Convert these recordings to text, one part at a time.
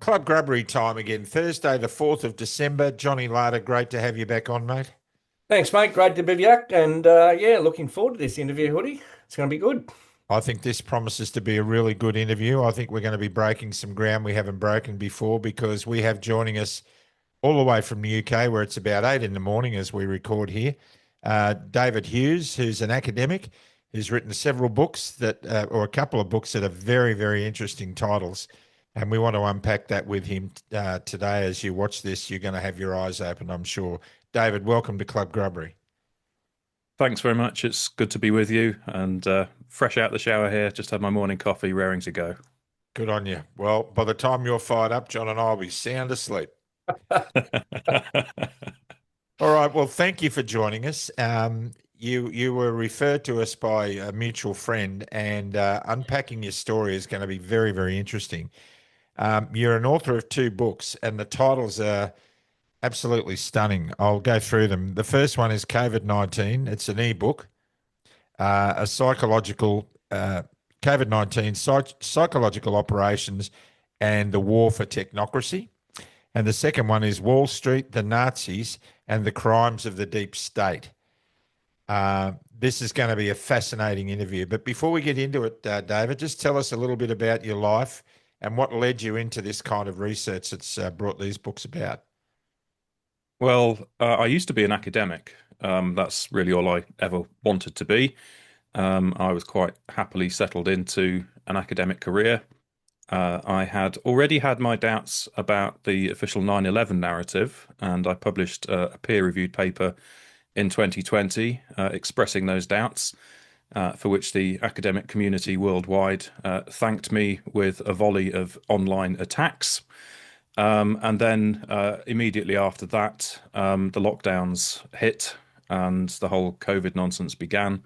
Club Grubbery time again. Thursday, the 4th of December. Johnny Larder, great to have you back on, mate. Thanks, mate. Great to be back. And yeah, looking forward to this interview, Hoodie. It's going to be good. I think this promises to be a really good interview. I think we're going to be breaking some ground we haven't broken before because we have joining us all the way from the UK, where it's about 8 in the morning as we record here. David Hughes, who's an academic, who's written several books or a couple of books that are very, very interesting titles. And we want to unpack that with him today. As you watch this, you're going to have your eyes open, I'm sure. David, welcome to Club Grubbery. Thanks very much. It's good to be with you and fresh out the shower here. Just had my morning coffee, raring to go. Good on you. Well, by the time you're fired up, John and I will be sound asleep. All right. Well, thank you for joining us. You were referred to us by a mutual friend, and unpacking your story is going to be very, very interesting. You're an author of two books, and the titles are absolutely stunning. I'll go through them. The first one is COVID-19. It's an ebook, a psychological COVID-19 psychological operations and the war for technocracy. And the second one is Wall Street, the Nazis, and the crimes of the deep state. This is going to be a fascinating interview. But before we get into it, David, just tell us a little bit about your life and what led you into this kind of research that's brought these books about. Well, I used to be an academic. That's really all I ever wanted to be. I was quite happily settled into an academic career. I had already had my doubts about the official 9/11 narrative, and I published a peer-reviewed paper in 2020 expressing those doubts, for which the academic community worldwide thanked me with a volley of online attacks. And then immediately after that, the lockdowns hit and the whole COVID nonsense began.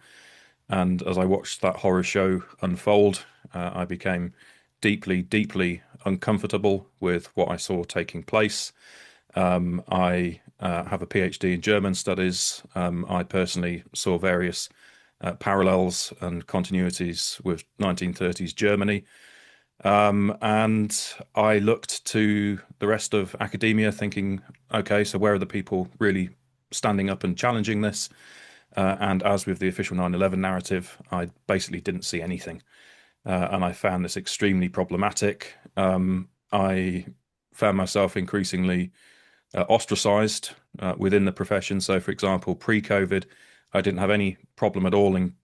And as I watched that horror show unfold, I became deeply, deeply uncomfortable with what I saw taking place. I have a PhD in German studies. I personally saw various parallels and continuities with 1930s Germany. And I looked to the rest of academia thinking, okay, so where are the people really standing up and challenging this? And as with the official 9/11 narrative, I basically didn't see anything. And I found this extremely problematic. I found myself increasingly ostracized within the profession. So, for example, pre-COVID, I didn't have any problem at all in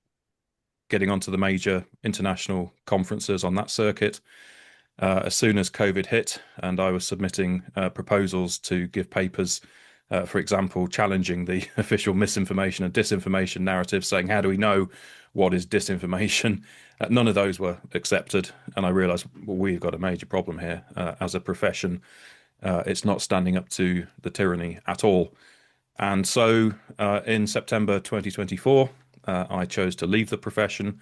getting onto the major international conferences on that circuit. As soon as COVID hit and I was submitting proposals to give papers, for example, challenging the official misinformation and disinformation narrative, saying, how do we know what is disinformation? None of those were accepted. And I realized, well, we've got a major problem here as a profession. It's not standing up to the tyranny at all. And so in September 2024, I chose to leave the profession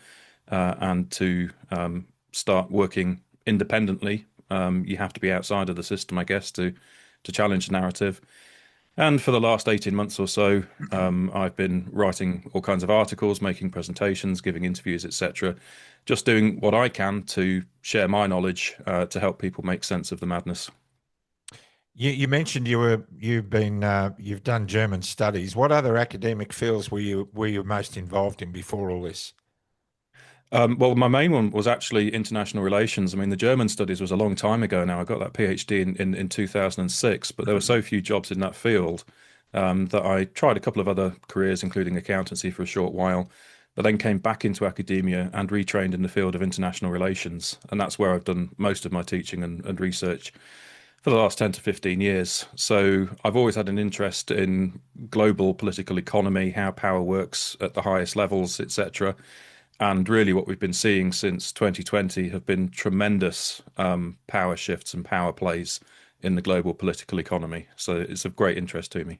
and to start working independently. You have to be outside of the system, I guess, to challenge the narrative. And for the last 18 months or so, I've been writing all kinds of articles, making presentations, giving interviews, etc. Just doing what I can to share my knowledge to help people make sense of the madness. You mentioned you've done German studies. What other academic fields were you most involved in before all this? Well, my main one was actually international relations. I mean, the German studies was a long time ago now. I got that PhD in 2006, but there were so few jobs in that field that I tried a couple of other careers, including accountancy for a short while, but then came back into academia and retrained in the field of international relations. And that's where I've done most of my teaching and research for the last 10 to 15 years. So I've always had an interest in global political economy, how power works at the highest levels, etc. And really what we've been seeing since 2020 have been tremendous power shifts and power plays in the global political economy. So it's of great interest to me.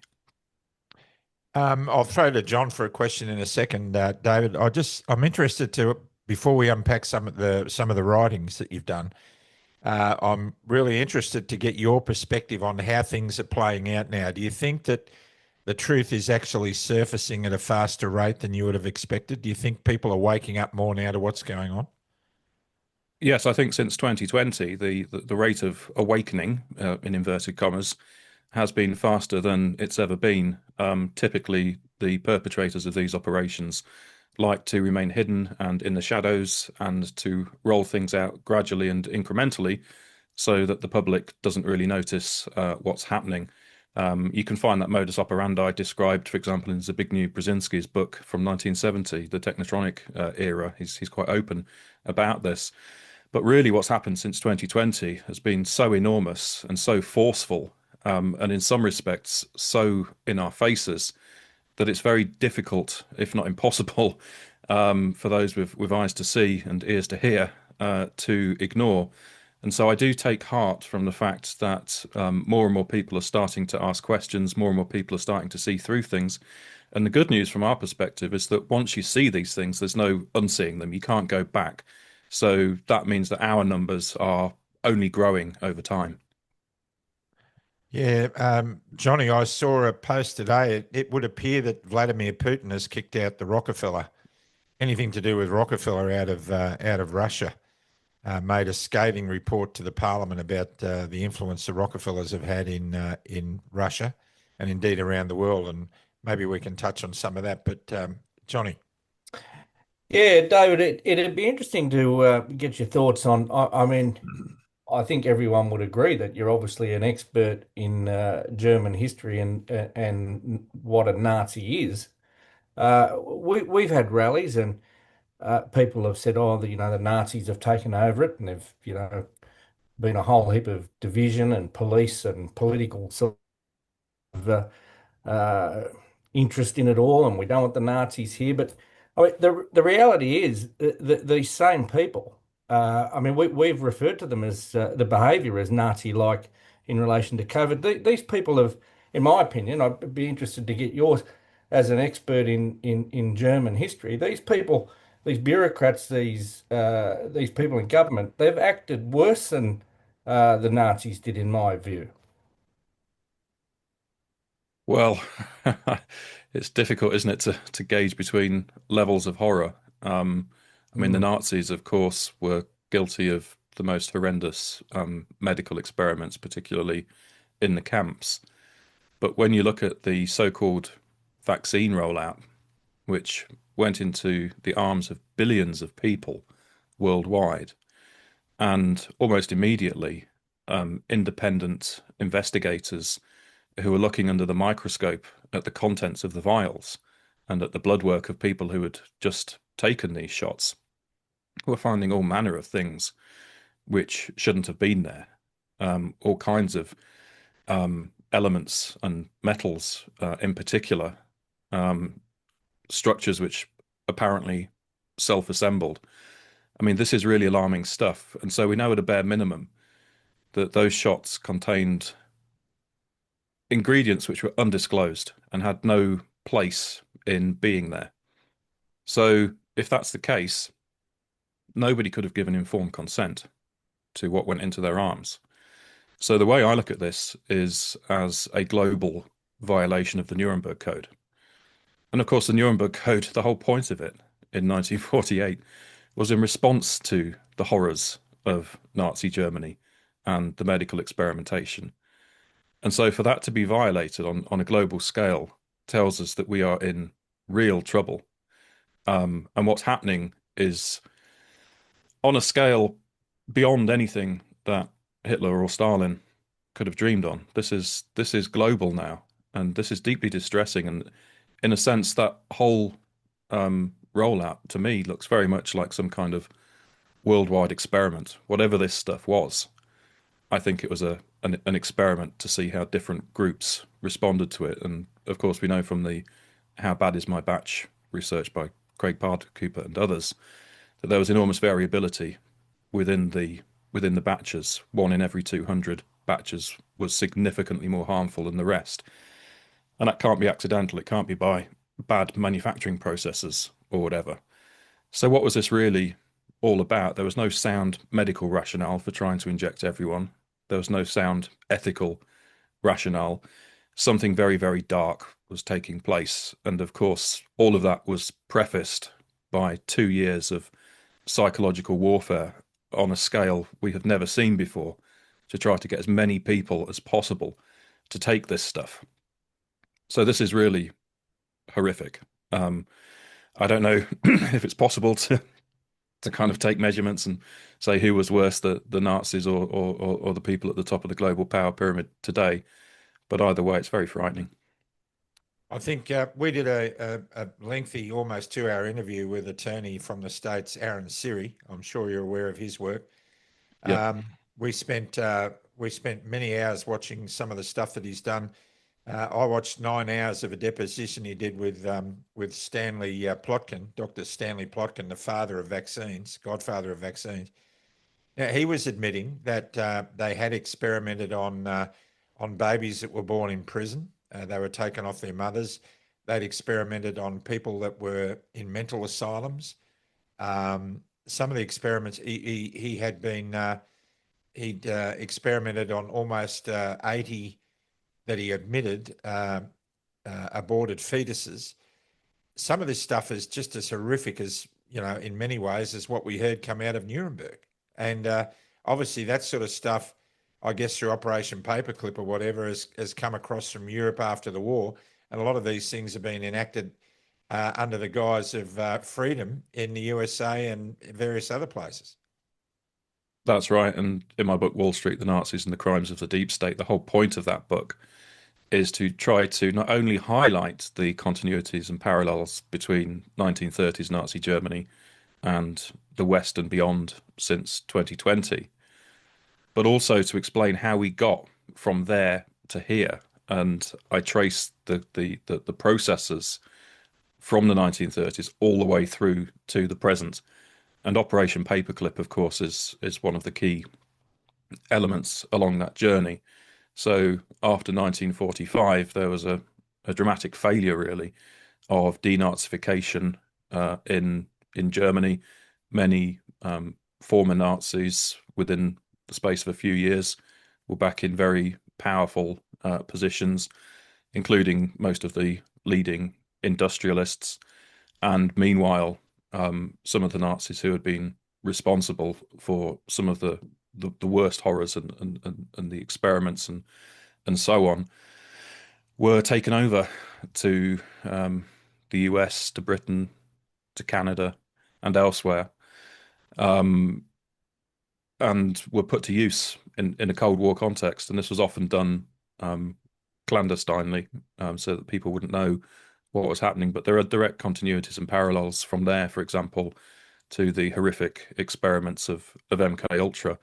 I'll throw to John for a question in a second, David. I'm interested to, before we unpack some of the writings that you've done. I'm really interested to get your perspective on how things are playing out now. Do you think that the truth is actually surfacing at a faster rate than you would have expected? Do you think people are waking up more now to what's going on? Yes, I think since 2020, the rate of awakening, in inverted commas, has been faster than it's ever been. Typically, the perpetrators of these operations like to remain hidden and in the shadows and to roll things out gradually and incrementally so that the public doesn't really notice what's happening. You can find that modus operandi described, for example, in Zbigniew Brzezinski's book from 1970, the Technotronic era. He's quite open about this. But really, what's happened since 2020 has been so enormous and so forceful, and in some respects, so in our faces that it's very difficult, if not impossible, for those with eyes to see and ears to hear, to ignore. And so I do take heart from the fact that more and more people are starting to ask questions, more and more people are starting to see through things. And the good news from our perspective is that once you see these things, there's no unseeing them. You can't go back. So that means that our numbers are only growing over time. Yeah, Johnny, I saw a post today. It would appear that Vladimir Putin has kicked out the Rockefeller. Anything to do with Rockefeller out of Russia. Made a scathing report to the Parliament about the influence the Rockefellers have had in Russia and indeed around the world. And maybe we can touch on some of that. But Johnny. Yeah, David, it'd be interesting to get your thoughts on. I mean, I think everyone would agree that you're obviously an expert in German history and what a Nazi is. We've had rallies and people have said, oh, the Nazis have taken over it, and they've been a whole heap of division and police and political sort of uh, interest in it all, and we don't want the Nazis here. But I mean, the reality is that these same people, I mean, we've referred to them as the behaviour as Nazi-like in relation to COVID. These people have, in my opinion, I'd be interested to get yours as an expert in German history. These people, these bureaucrats, these people in government, they've acted worse than the Nazis did, in my view. Well, it's difficult, isn't it, to gauge between levels of horror. I mean, the Mm. Nazis, of course, were guilty of the most horrendous medical experiments, particularly in the camps. But when you look at the so-called vaccine rollout, which went into the arms of billions of people worldwide, and almost immediately, independent investigators who were looking under the microscope at the contents of the vials and at the blood work of people who had just taken these shots were finding all manner of things which shouldn't have been there. All kinds of elements and metals, in particular, um, structures which apparently self-assembled. I mean, this is really alarming stuff. And so we know at a bare minimum that those shots contained ingredients which were undisclosed and had no place in being there. So if that's the case, nobody could have given informed consent to what went into their arms. So the way I look at this is as a global violation of the Nuremberg Code. And of course, the Nuremberg Code, the whole point of it in 1948 was in response to the horrors of Nazi Germany and the medical experimentation. And so for that to be violated on a global scale tells us that we are in real trouble. And what's happening is on a scale beyond anything that Hitler or Stalin could have dreamed on. This is global now, and this is deeply distressing. And in a sense, that whole rollout to me looks very much like some kind of worldwide experiment. Whatever this stuff was, I think it was an experiment to see how different groups responded to it. And of course, we know from the How Bad Is My Batch research by Craig Cooper and others that there was enormous variability within the batches. One in every 200 batches was significantly more harmful than the rest. And that can't be accidental. It can't be by bad manufacturing processes or whatever. So what was this really all about? There was no sound medical rationale for trying to inject everyone. There was no sound ethical rationale. Something very, very dark was taking place. And of course, all of that was prefaced by 2 years of psychological warfare on a scale we have never seen before to try to get as many people as possible to take this stuff. So this is really horrific. I don't know if it's possible to kind of take measurements and say who was worse, the Nazis or the people at the top of the global power pyramid today. But either way, it's very frightening. I think we did a lengthy, almost 2 hour interview with attorney from the States, Aaron Siri. I'm sure you're aware of his work. Yep. We spent many hours watching some of the stuff that he's done. I watched 9 hours of a deposition he did with Stanley Plotkin, Dr. Stanley Plotkin, the father of vaccines, godfather of vaccines. Now, he was admitting that they had experimented on babies that were born in prison. They were taken off their mothers. They'd experimented on people that were in mental asylums. Some of the experiments he had been he'd experimented on almost 80 that he admitted aborted fetuses. Some of this stuff is just as horrific as, in many ways, as what we heard come out of Nuremberg. And obviously that sort of stuff, I guess through Operation Paperclip or whatever, has come across from Europe after the war. And a lot of these things have been enacted under the guise of freedom in the USA and various other places. That's right. And in my book, Wall Street, the Nazis and the Crimes of the Deep State, the whole point of that book is to try to not only highlight the continuities and parallels between 1930s Nazi Germany and the West and beyond since 2020, but also to explain how we got from there to here. And I trace the processes from the 1930s all the way through to the present. And Operation Paperclip, of course, is one of the key elements along that journey. So after 1945, there was a dramatic failure, really, of denazification in Germany. Many former Nazis, within the space of a few years, were back in very powerful positions, including most of the leading industrialists. And meanwhile, some of the Nazis who had been responsible for some of the worst horrors and the experiments and so on were taken over to the US, to Britain, to Canada, and elsewhere, and were put to use in a Cold War context. And this was often done clandestinely, so that people wouldn't know what was happening. But there are direct continuities and parallels from there, for example, to the horrific experiments of MK Ultra.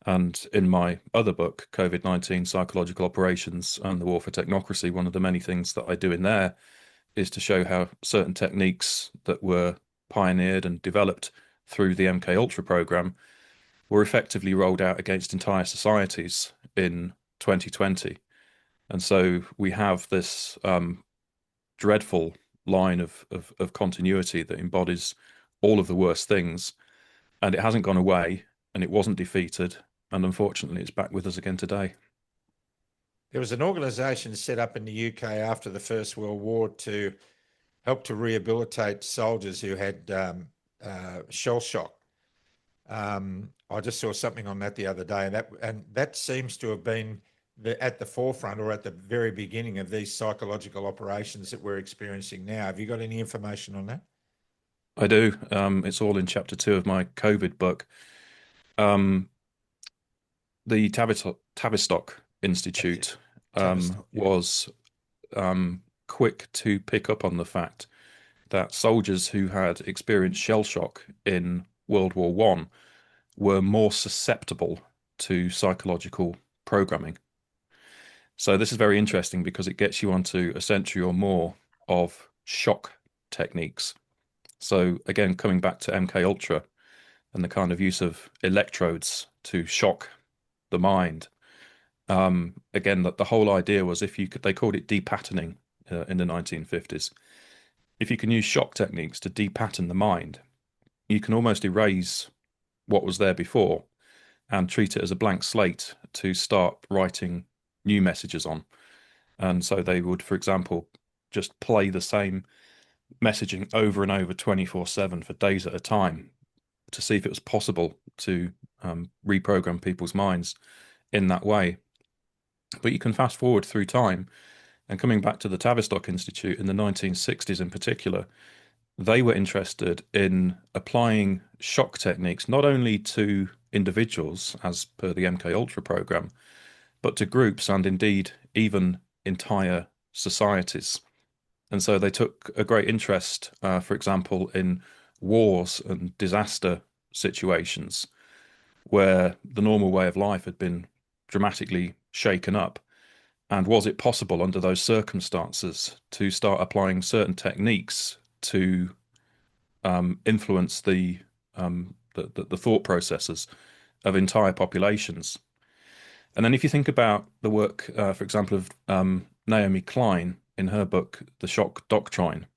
And in my other book, COVID-19 Psychological Operations and the War for Technocracy, one of the many things that I do in there is to show how certain techniques that were pioneered and developed through the MK Ultra program were effectively rolled out against entire societies in 2020. And so we have this dreadful line of continuity that embodies all of the worst things, and it hasn't gone away, and it wasn't defeated, and unfortunately it's back with us again today. There was an organisation set up in the UK after the First World War to help to rehabilitate soldiers who had shell shock. I just saw something on that the other day, and that seems to have been at the forefront or at the very beginning of these psychological operations that we're experiencing now. Have you got any information on that? I do. It's all in chapter 2 of my COVID book. The Tavistock Institute was quick to pick up on the fact that soldiers who had experienced shell shock in World War One were more susceptible to psychological programming. So this is very interesting because it gets you onto a century or more of shock techniques. So again, coming back to MK Ultra and the kind of use of electrodes to shock the mind. Again, that the whole idea was if you could, they called it depatterning in the 1950s. If you can use shock techniques to depattern the mind, you can almost erase what was there before and treat it as a blank slate to start writing new messages on. And so they would, for example, just play the same messaging over and over 24/7 for days at a time. to see if it was possible to reprogram people's minds in that way. But you can fast forward through time, and coming back to the Tavistock Institute in the 1960s in particular, they were interested in applying shock techniques not only to individuals, as per the MK Ultra program, but to groups and indeed even entire societies. And so they took a great interest, for example, in wars and disaster situations where the normal way of life had been dramatically shaken up. And was it possible under those circumstances to start applying certain techniques to influence the thought processes of entire populations? And then if you think about the work, for example, of Naomi Klein in her book, The Shock Doctrine,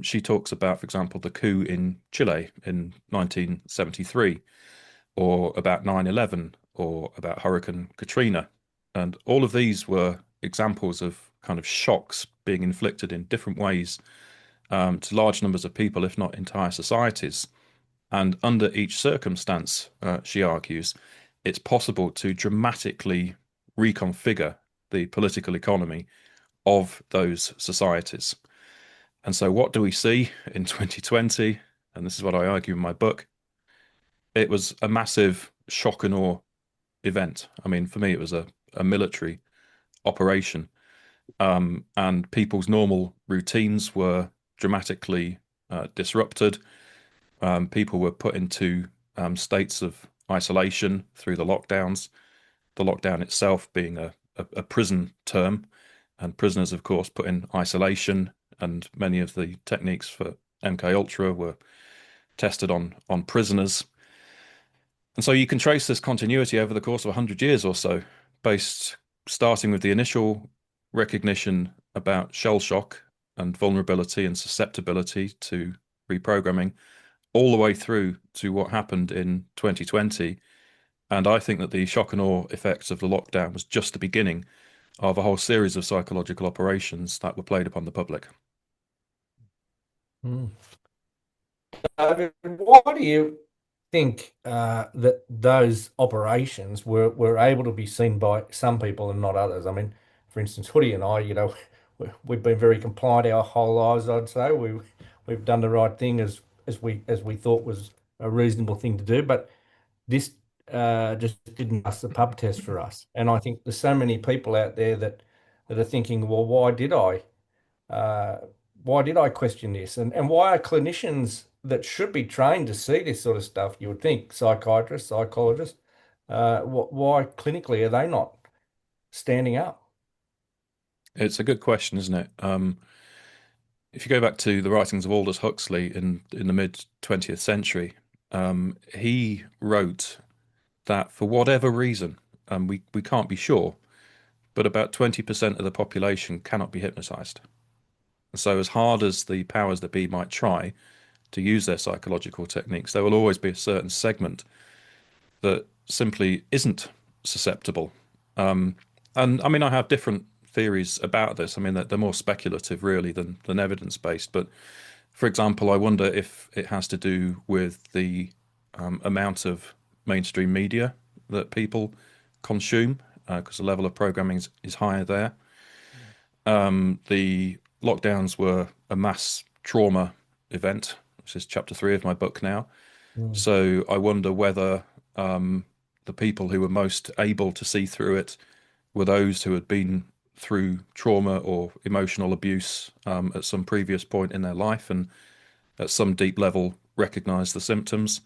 she talks about, for example, the coup in Chile in 1973, or about 9/11, or about Hurricane Katrina. And all of these were examples of kind of shocks being inflicted in different ways to large numbers of people, if not entire societies. And under each circumstance, she argues, it's possible to dramatically reconfigure the political economy of those societies. And so, what do we see in 2020? And this is what I argue in my book. It was a massive shock and awe event. I mean, for me, it was a military operation, and people's normal routines were dramatically disrupted. People were put into states of isolation through the lockdowns, the lockdown itself being a prison term, and prisoners, of course, put in isolation, and many of the techniques for MK Ultra were tested on prisoners. And so you can trace this continuity over the course of 100 years or so, based starting with the initial recognition about shell shock and vulnerability and susceptibility to reprogramming, all the way through to what happened in 2020. And I think that the shock and awe effects of the lockdown was just the beginning of a whole series of psychological operations that were played upon the public. David, why do you think that those operations were able to be seen by some people and not others? I mean, for instance, Hoodie and I, we've been very compliant our whole lives, I'd say. We've done the right thing as we thought was a reasonable thing to do, but this just didn't pass the pub test for us. And I think there's so many people out there that are thinking, well, uh, why did I question this? And why are clinicians that should be trained to see this sort of stuff, you would think, psychiatrists, psychologists, why clinically are they not standing up? It's a good question, isn't it? If you go back to the writings of Aldous Huxley in the mid 20th century, he wrote that for whatever reason, we can't be sure, but about 20% of the population cannot be hypnotized. So, as hard as the powers that be might try to use their psychological techniques, there will always be a certain segment that simply isn't susceptible. And I mean, I have different theories about this. I mean, they're more speculative, really, than evidence-based. But for example, I wonder if it has to do with the amount of mainstream media that people consume, because the level of programming is higher there. The lockdowns were a mass trauma event, which is chapter 3 of my book now. Mm. So I wonder whether the people who were most able to see through it were those who had been through trauma or emotional abuse at some previous point in their life and at some deep level recognize the symptoms.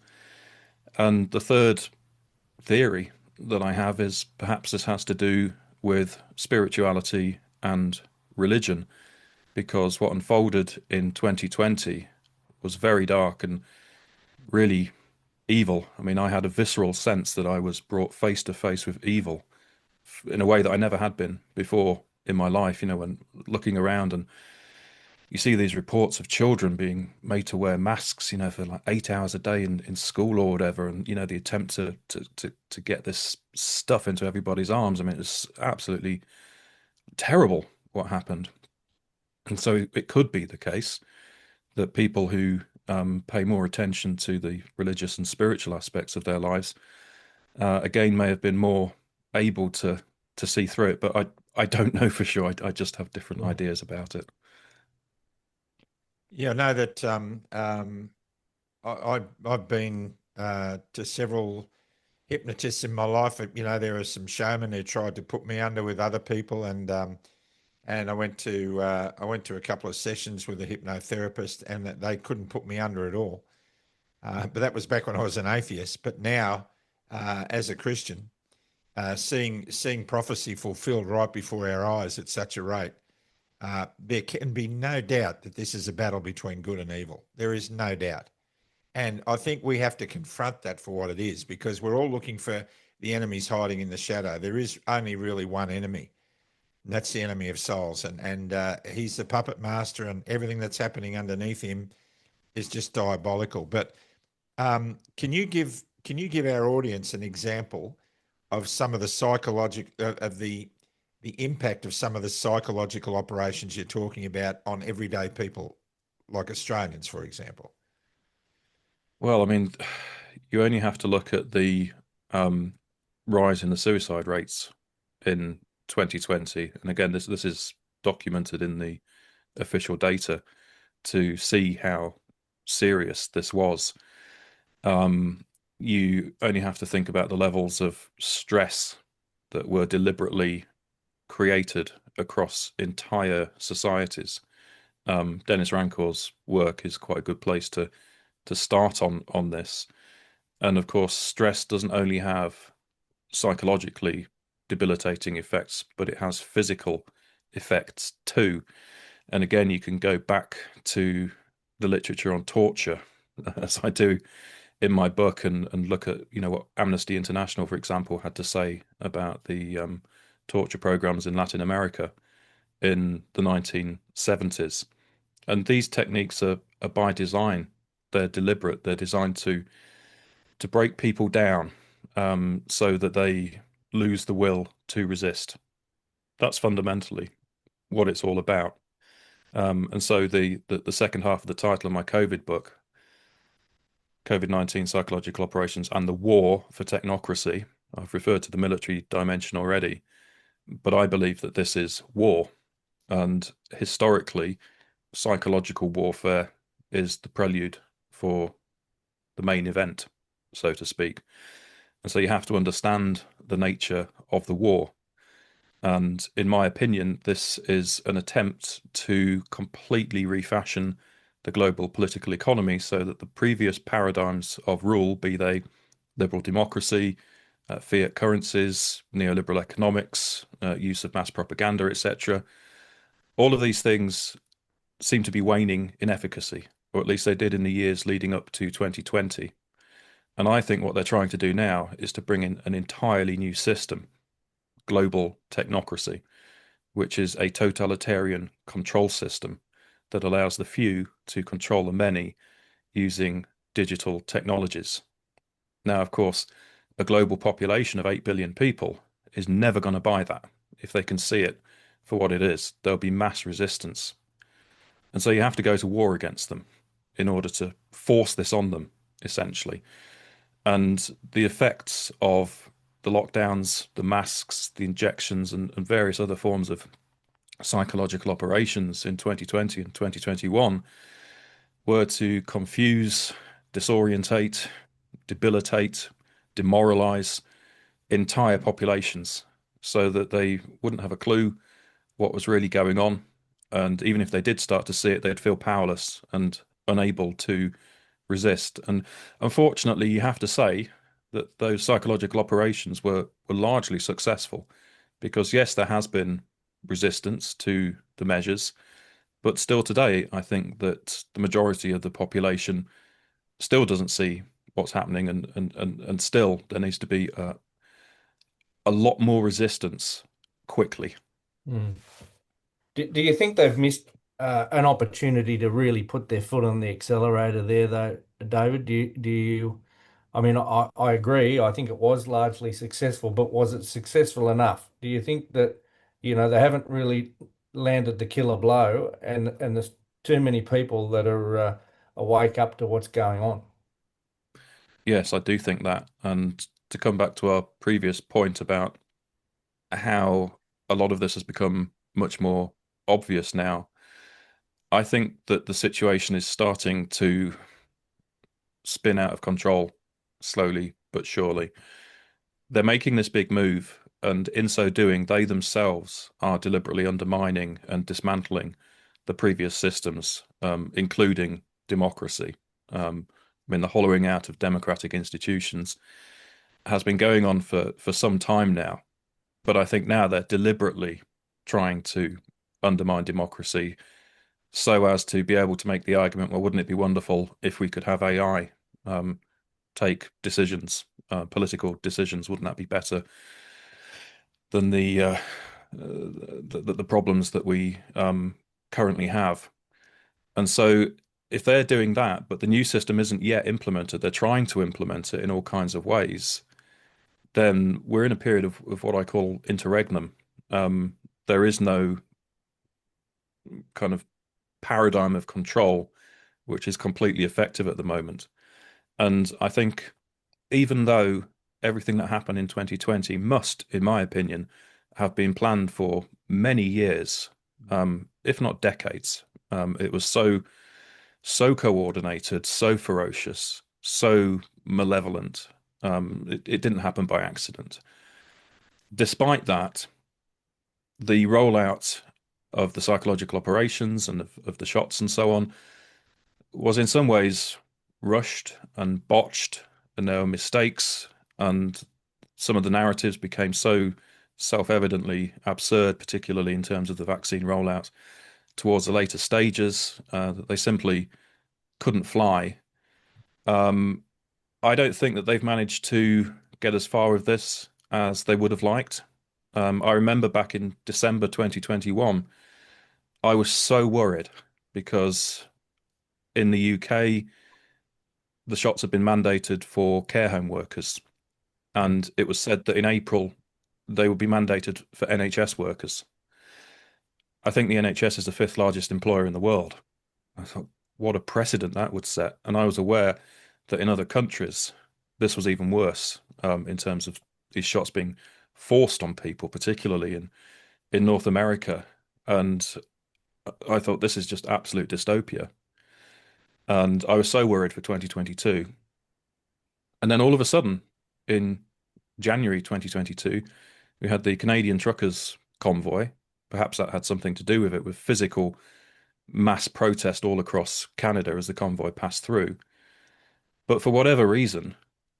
And the third theory that I have is perhaps this has to do with spirituality and religion, because what unfolded in 2020 was very dark and really evil. I mean, I had a visceral sense that I was brought face to face with evil in a way that I never had been before in my life, when looking around and you see these reports of children being made to wear masks, for like 8 hours a day in school or whatever, and the attempt to get this stuff into everybody's arms. I mean, it's absolutely terrible what happened. And so it could be the case that people who pay more attention to the religious and spiritual aspects of their lives, again, may have been more able to see through it. But I don't know for sure. I just have different ideas about it. Yeah, I know that I've been to several hypnotists in my life. You know, there are some showmen who tried to put me under with other people, and I went to a couple of sessions with a hypnotherapist, and that they couldn't put me under at all. But that was back when I was an atheist. But now, as a Christian, seeing prophecy fulfilled right before our eyes at such a rate, there can be no doubt that this is a battle between good and evil. There is no doubt. And I think we have to confront that for what it is, because we're all looking for the enemies hiding in the shadow. There is only really one enemy, and that's the enemy of souls. And he's the puppet master, and everything that's happening underneath him is just diabolical. But can you give our audience an example of some of the psychological of the impact of some of the psychological operations you're talking about on everyday people, like Australians, for example? Well, I mean, you only have to look at the um, rise in the suicide rates in 2020, and again, this is documented in the official data to see how serious this was. Um, you only have to think about the levels of stress that were deliberately created across entire societies. Dennis Rancourt's work is quite a good place to start on this. And of course, stress doesn't only have psychologically debilitating effects, but it has physical effects too. And again, you can go back to the literature on torture, as I do in my book, and look at what Amnesty International, for example, had to say about the torture programs in Latin America in the 1970s. And these techniques are by design. They're deliberate. They're designed to break people down so that they lose the will to resist. That's fundamentally what it's all about. And so the second half of the title of my COVID book, COVID-19 Psychological Operations and the War for Technocracy, I've referred to the military dimension already, but I believe that this is war. And historically, psychological warfare is the prelude for the main event, so to speak. And so you have to understand the nature of the war. And in my opinion, this is an attempt to completely refashion the global political economy so that the previous paradigms of rule, be they liberal democracy, fiat currencies, neoliberal economics, use of mass propaganda, etc., all of these things seem to be waning in efficacy, or at least they did in the years leading up to 2020. And I think what they're trying to do now is to bring in an entirely new system, global technocracy, which is a totalitarian control system that allows the few to control the many using digital technologies. Now, of course, a global population of 8 billion people is never going to buy that. If they can see it for what it is, there'll be mass resistance. And so you have to go to war against them in order to force this on them, essentially. And the effects of the lockdowns, the masks, the injections, and various other forms of psychological operations in 2020 and 2021 were to confuse, disorientate, debilitate, demoralize entire populations so that they wouldn't have a clue what was really going on. And even if they did start to see it, they'd feel powerless and unable to resist. And unfortunately, you have to say that those psychological operations were largely successful because, yes, there has been resistance to the measures, but still today, I think that the majority of the population still doesn't see what's happening, and still there needs to be a lot more resistance quickly. Mm. Do you think they've missed an opportunity to really put their foot on the accelerator there, though, David? Do you? I mean, I agree. I think it was largely successful, but was it successful enough? Do you think that, they haven't really landed the killer blow, and there's too many people that are a wake up to what's going on. Yes, I do think that. And to come back to our previous point about how a lot of this has become much more obvious now, I think that the situation is starting to spin out of control slowly but surely. They're making this big move, and in so doing, they themselves are deliberately undermining and dismantling the previous systems, including democracy. I mean, the hollowing out of democratic institutions has been going on for some time now, but I think now they're deliberately trying to undermine democracy so as to be able to make the argument, well, wouldn't it be wonderful if we could have AI take decisions, political decisions? Wouldn't that be better than the problems that we currently have? And so, if they're doing that, but the new system isn't yet implemented, they're trying to implement it in all kinds of ways, then we're in a period of what I call interregnum. There is no kind of paradigm of control which is completely effective at the moment. And I think even though everything that happened in 2020 must, in my opinion, have been planned for many years, if not decades. It was so coordinated, so ferocious, so malevolent. It didn't happen by accident. Despite that, the rollout of the psychological operations and of the shots and so on was in some ways rushed and botched, and there were mistakes, and some of the narratives became so self-evidently absurd, particularly in terms of the vaccine rollout towards the later stages, that they simply couldn't fly. I don't think that they've managed to get as far with this as they would have liked. I remember back in December 2021, I was so worried because in the UK, the shots had been mandated for care home workers, and it was said that in April they would be mandated for NHS workers. I think the NHS is the fifth largest employer in the world. I thought, what a precedent that would set. And I was aware that in other countries, this was even worse, in terms of these shots being forced on people, particularly in North America. And I thought this is just absolute dystopia. And I was so worried for 2022. And then all of a sudden, in January 2022, we had the Canadian truckers convoy. Perhaps that had something to do with it, with physical mass protest all across Canada as the convoy passed through. But for whatever reason,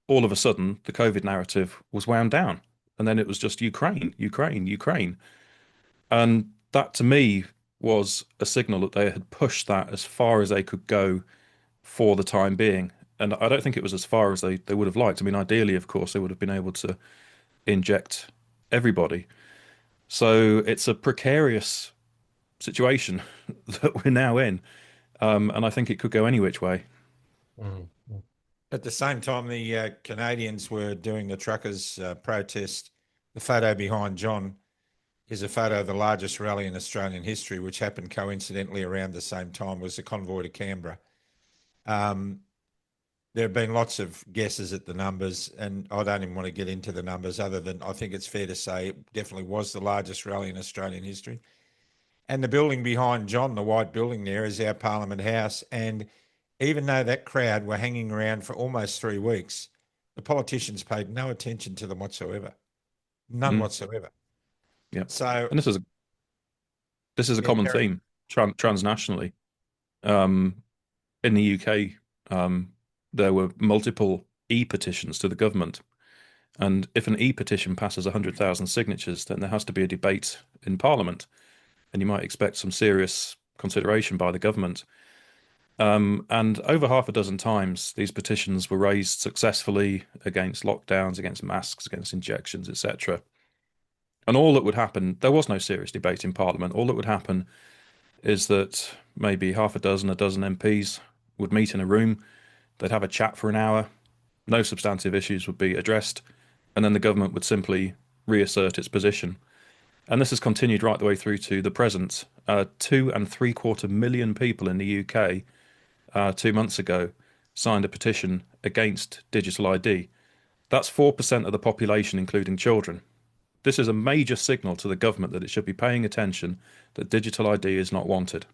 all of a sudden, the COVID narrative was wound down. And then it was just Ukraine, Ukraine, Ukraine. And that to me was a signal that they had pushed that as far as they could go for the time being. And I don't think it was as far as they would have liked. I mean, ideally, of course, they would have been able to inject everybody. So it's a precarious situation that we're now in. And I think it could go any which way. Mm. At the same time, the Canadians were doing the truckers' protest. The photo behind John is a photo of the largest rally in Australian history, which happened coincidentally around the same time, was the convoy to Canberra. There have been lots of guesses at the numbers, and I don't even want to get into the numbers other than I think it's fair to say it definitely was the largest rally in Australian history. And the building behind John, the white building there, is our Parliament House. And even though that crowd were hanging around for almost 3 weeks, the politicians paid no attention to them whatsoever. None whatsoever. Yeah. So, And this is a yeah, common theme transnationally. In the UK, there were multiple e-petitions to the government. And if an e-petition passes 100,000 signatures, then there has to be a debate in Parliament. And you might expect some serious consideration by the government. And over half a dozen times, these petitions were raised successfully against lockdowns, against masks, against injections, etc. And all that would happen, there was no serious debate in Parliament. All that would happen is that maybe half a dozen MPs would meet in a room, they'd have a chat for an hour, no substantive issues would be addressed, and then the government would simply reassert its position. And this has continued right the way through to the present. 2.75 million people in the UK 2 months ago, signed a petition against digital ID. That's 4% of the population, including children. This is a major signal to the government that it should be paying attention that digital ID is not wanted.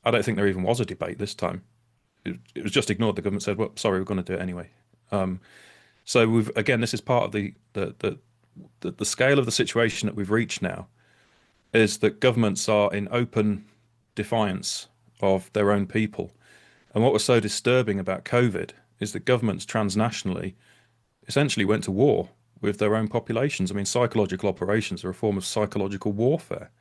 I don't think there even was a debate this time. It was just ignored. The government said, "Well, sorry, we're going to do it anyway." So we've again, this is part of the scale of the situation that we've reached now is that governments are in open defiance of their own people. And what was so disturbing about COVID is that governments transnationally essentially went to war with their own populations. I mean, psychological operations are a form of psychological warfare.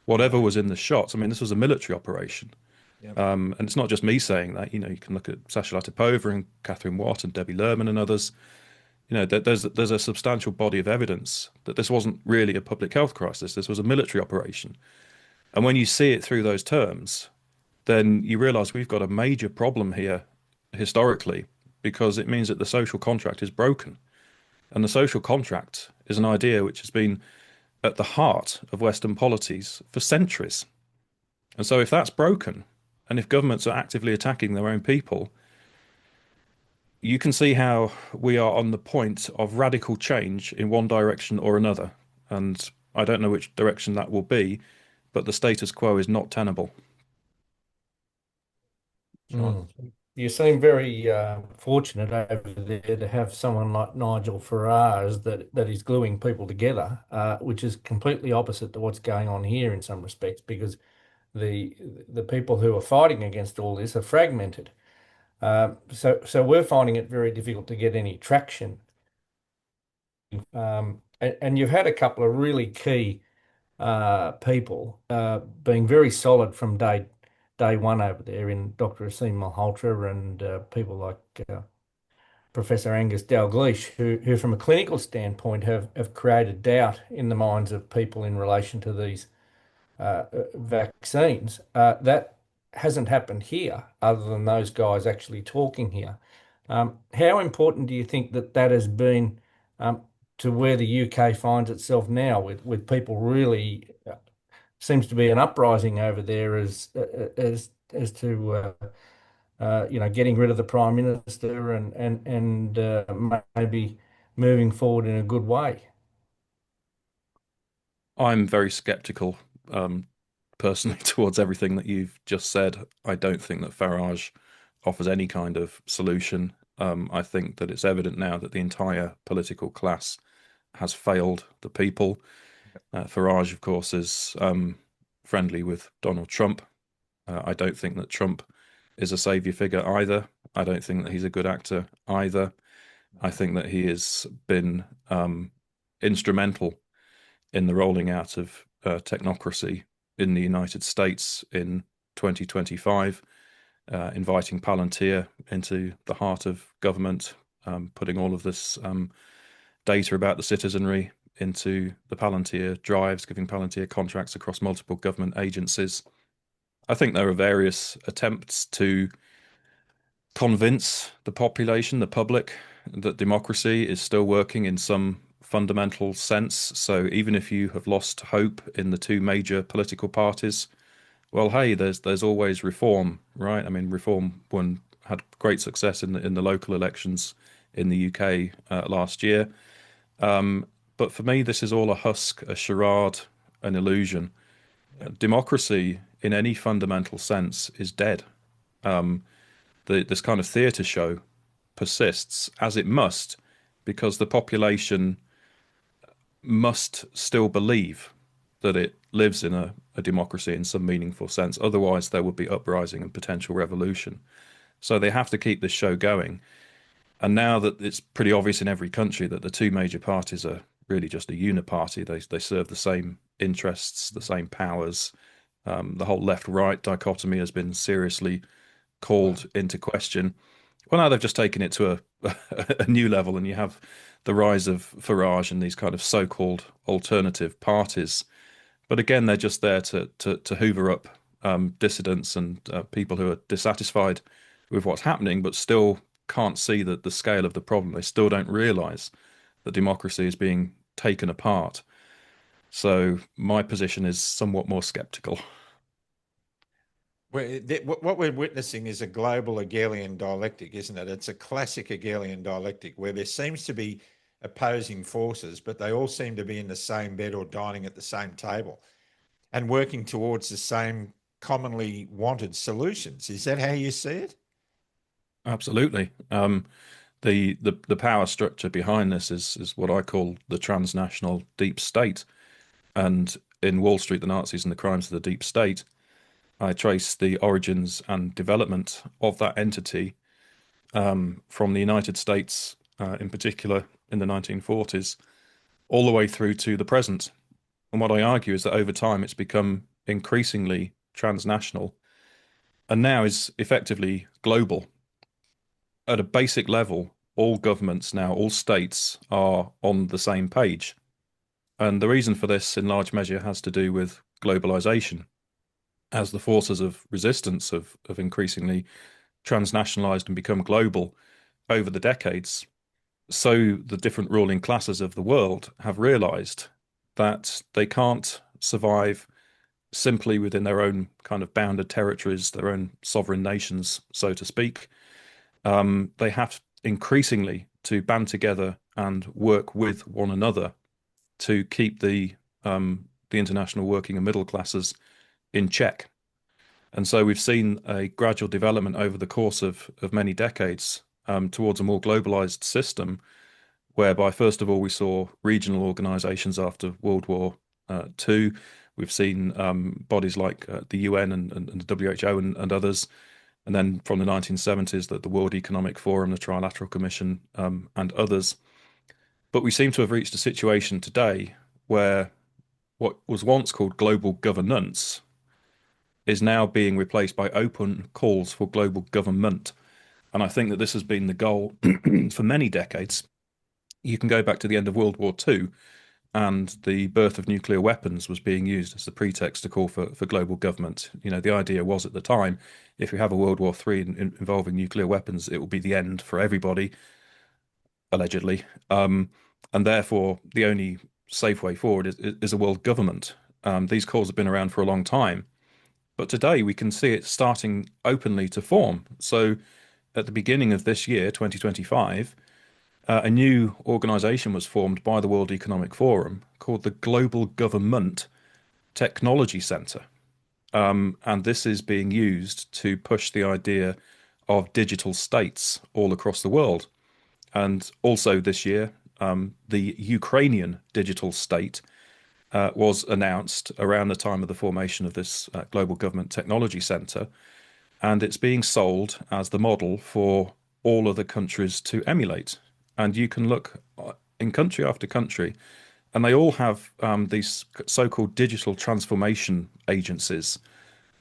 Whatever was in the shots, I mean, this was a military operation. Yep. And it's not just me saying that. You can look at Sasha Latipova and Catherine Watt and Debbie Lerman and others. There's a substantial body of evidence that this wasn't really a public health crisis. This was a military operation. And when you see it through those terms, then you realize we've got a major problem here historically, because it means that the social contract is broken. And the social contract is an idea which has been at the heart of Western polities for centuries. And so if that's broken, and if governments are actively attacking their own people, you can see how we are on the point of radical change in one direction or another. And I don't know which direction that will be, but the status quo is not tenable. You seem very fortunate over there to have someone like Nigel Farage that is gluing people together, which is completely opposite to what's going on here in some respects, because the people who are fighting against all this are fragmented. So we're finding it very difficult to get any traction. And you've had a couple of really key people being very solid from day one over there in Dr. Asim Malhotra and people like Professor Angus Dalgleish, who from a clinical standpoint have created doubt in the minds of people in relation to these vaccines. That hasn't happened here, other than those guys actually talking here. How important do you think that has been to where the UK finds itself now, with people really seems to be an uprising over there as to getting rid of the Prime Minister and maybe moving forward in a good way? I'm very skeptical, personally, towards everything that you've just said. I don't think that Farage offers any kind of solution. I think that it's evident now that the entire political class has failed the people. Farage, of course, is friendly with Donald Trump. I don't think that Trump is a savior figure either. I don't think that he's a good actor either. I think that he has been instrumental in the rolling out of technocracy in the United States in 2025, inviting Palantir into the heart of government, putting all of this data about the citizenry into the Palantir drives, giving Palantir contracts across multiple government agencies. I think there are various attempts to convince the population, the public, that democracy is still working in some fundamental sense. So even if you have lost hope in the two major political parties, well, hey, there's always reform, right? I mean, reform had great success in the local elections in the UK last year. But for me, this is all a husk, a charade, an illusion. Democracy, in any fundamental sense, is dead. This kind of theatre show persists, as it must, because the population must still believe that it lives in a democracy in some meaningful sense. Otherwise, there would be uprising and potential revolution. So they have to keep this show going. And now that it's pretty obvious in every country that the two major parties are really just a uniparty, they serve the same interests, the same powers. The whole left-right dichotomy has been seriously called into question. Well, now they've just taken it to a new level, and you have the rise of Farage and these kind of so-called alternative parties. But again, they're just there to hoover up dissidents and people who are dissatisfied with what's happening, but still can't see the scale of the problem. They still don't realise that democracy is being taken apart. So my position is somewhat more sceptical. What we're witnessing is a global Hegelian dialectic, isn't it? It's a classic Hegelian dialectic where there seems to be opposing forces, but they all seem to be in the same bed or dining at the same table and working towards the same commonly wanted solutions. Is that how you see it? Absolutely. The power structure behind this is what I call the transnational deep state. And in Wall Street, the Nazis and the Crimes of the Deep State, I trace the origins and development of that entity from the United States, in particular in the 1940s, all the way through to the present. And what I argue is that over time it's become increasingly transnational and now is effectively global. At a basic level, all governments now, all states are on the same page. And the reason for this, in large measure, has to do with globalization. As the forces of resistance have increasingly transnationalized and become global over the decades, so the different ruling classes of the world have realized that they can't survive simply within their own kind of bounded territories, their own sovereign nations, so to speak. They have increasingly to band together and work with one another to keep the international working and middle classes in check. And so we've seen a gradual development over the course of many decades towards a more globalized system, whereby, first of all, we saw regional organizations after World War II. We've seen bodies like the UN and the WHO and others. And then from the 1970s, the World Economic Forum, the Trilateral Commission, and others. But we seem to have reached a situation today where what was once called global governance is now being replaced by open calls for global government. And I think that this has been the goal for many decades. You can go back to the end of World War II, and the birth of nuclear weapons was being used as the pretext to call for global government. You know, the idea was at the time, if we have a World War III involving nuclear weapons, it will be the end for everybody, allegedly. And therefore, the only safe way forward is a world government. These calls have been around for a long time, but today we can see it starting openly to form. So at the beginning of this year, 2025, a new organization was formed by the World Economic Forum called the Global Government Technology Center. And this is being used to push the idea of digital states all across the world. And also this year, the Ukrainian digital state was announced around the time of the formation of this Global Government Technology Center. And it's being sold as the model for all other countries to emulate. And you can look in country after country, and they all have these so-called digital transformation agencies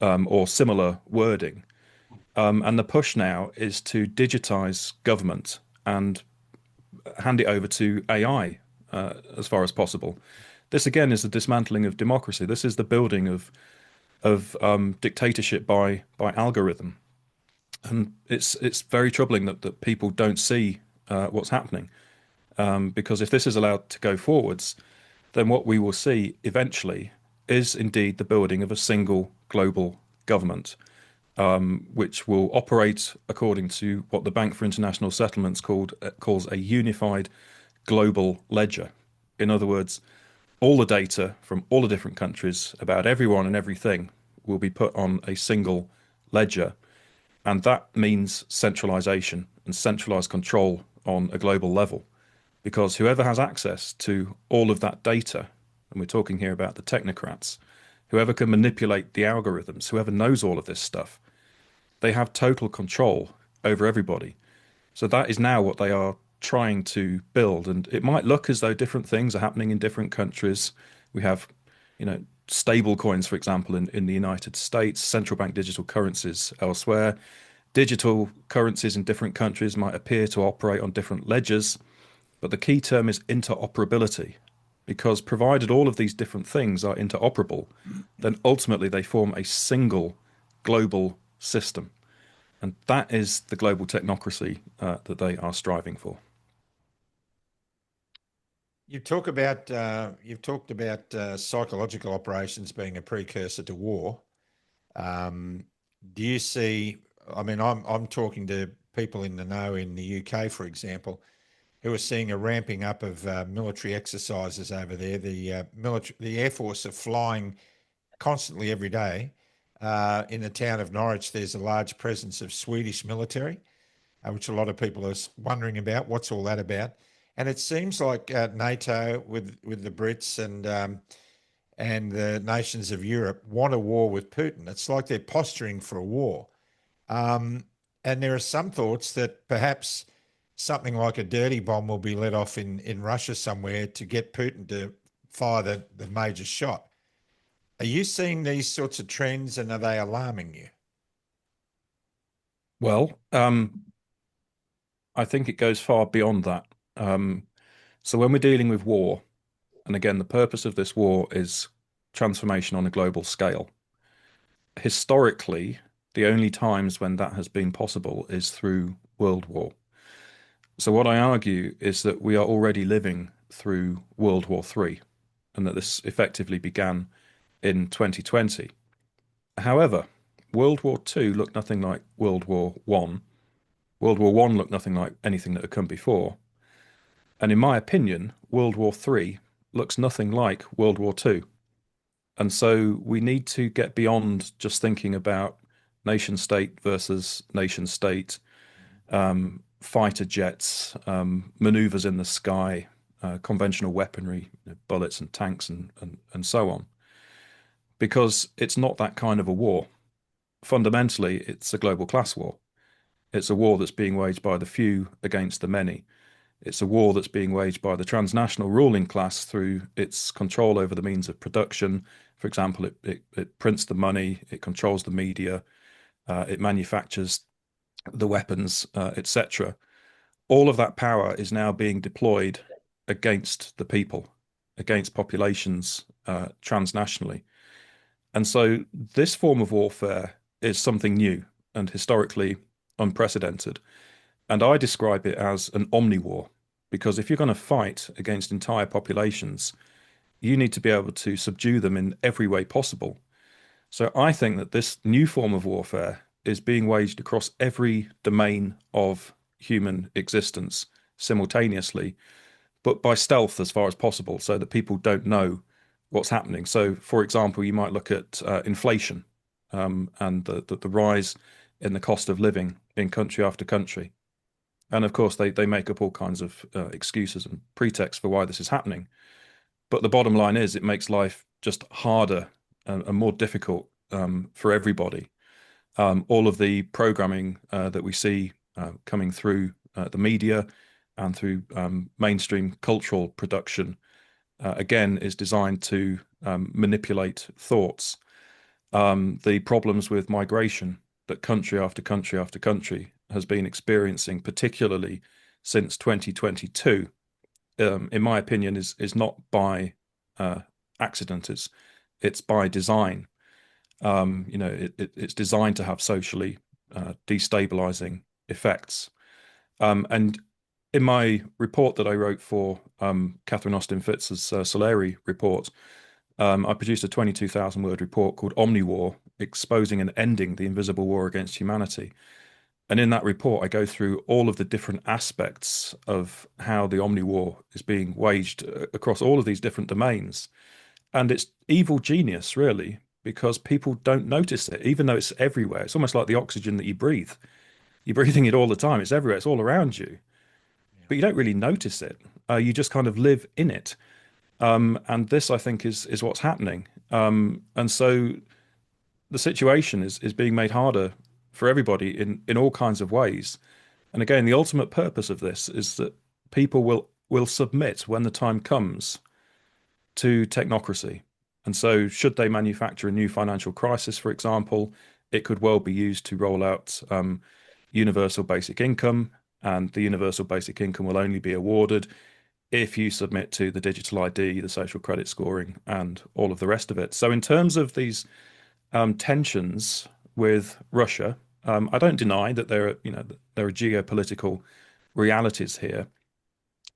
or similar wording. And the push now is to digitize government and hand it over to AI as far as possible. This again is the dismantling of democracy. This is the building of dictatorship by algorithm, and it's very troubling that people don't see what's happening. Because if this is allowed to go forwards, then what we will see eventually is indeed the building of a single global government, which will operate according to what the Bank for International Settlements calls a unified global ledger. In other words, all the data from all the different countries about everyone and everything will be put on a single ledger. And that means centralization and centralized control on a global level. Because whoever has access to all of that data, and we're talking here about the technocrats, whoever can manipulate the algorithms, whoever knows all of this stuff, they have total control over everybody. So that is now what they are trying to build. And it might look as though different things are happening in different countries. We have, stable coins, for example, in the United States, central bank digital currencies elsewhere. Digital currencies in different countries might appear to operate on different ledgers, but the key term is interoperability, because provided all of these different things are interoperable, then ultimately they form a single global system. And that is the global technocracy that they are striving for. You've talked about psychological operations being a precursor to war. Do you see? I mean, I'm talking to people in the know in the UK, for example, who are seeing a ramping up of military exercises over there. The Air Force are flying constantly every day. In the town of Norwich, there's a large presence of Swedish military, which a lot of people are wondering about. What's all that about? And it seems like NATO, with the Brits and the nations of Europe, want a war with Putin. It's like they're posturing for a war. Um, and there are some thoughts that perhaps something like a dirty bomb will be let off in Russia somewhere to get Putin to fire the major shot. Are you seeing these sorts of trends, and are they alarming you? Well, I think it goes far beyond that. So when we're dealing with war, and again, the purpose of this war is transformation on a global scale. Historically, the only times when that has been possible is through World War. So what I argue is that we are already living through World War III, and that this effectively began in 2020. However, World War II looked nothing like World War One. World War One looked nothing like anything that had come before. And in my opinion, World War III looks nothing like World War Two. And so we need to get beyond just thinking about nation state versus nation state, fighter jets, maneuvers in the sky, conventional weaponry, bullets and tanks and so on. Because it's not that kind of a war. Fundamentally, it's a global class war. It's a war that's being waged by the few against the many. It's a war that's being waged by the transnational ruling class through its control over the means of production. For example, it prints the money, it controls the media, it manufactures the weapons, etc. All of that power is now being deployed against the people, against populations transnationally. And so this form of warfare is something new and historically unprecedented. And I describe it as an omni-war, because if you're going to fight against entire populations, you need to be able to subdue them in every way possible. So I think that this new form of warfare is being waged across every domain of human existence simultaneously, but by stealth as far as possible, so that people don't know what's happening. So, for example, you might look at inflation and the rise in the cost of living in country after country. And of course, they make up all kinds of excuses and pretexts for why this is happening. But the bottom line is it makes life just harder and more difficult for everybody. All of the programming that we see coming through the media and through mainstream cultural production, again, is designed to manipulate thoughts. The problems with migration that country after country after country has been experiencing, particularly since 2022, in my opinion, is not by accident. It's by design. It's designed to have socially destabilizing effects. And in my report that I wrote for Catherine Austin Fitz's Solari report, I produced a 22,000 word report called Omni-War, Exposing and Ending the Invisible War Against Humanity. And in that report, I go through all of the different aspects of how the Omni-War is being waged across all of these different domains. And it's evil genius, really, because people don't notice it, even though it's everywhere. It's almost like the oxygen that you breathe. You're breathing it all the time. It's everywhere. It's all around you, but you don't really notice it. You just kind of live in it. And this, I think, is what's happening. And so the situation is being made harder for everybody in all kinds of ways. And again, the ultimate purpose of this is that people will submit when the time comes to technocracy. And so should they manufacture a new financial crisis, for example, it could well be used to roll out universal basic income, and the universal basic income will only be awarded if you submit to the digital ID, the social credit scoring, and all of the rest of it. So in terms of these tensions with Russia, I don't deny that there are geopolitical realities here,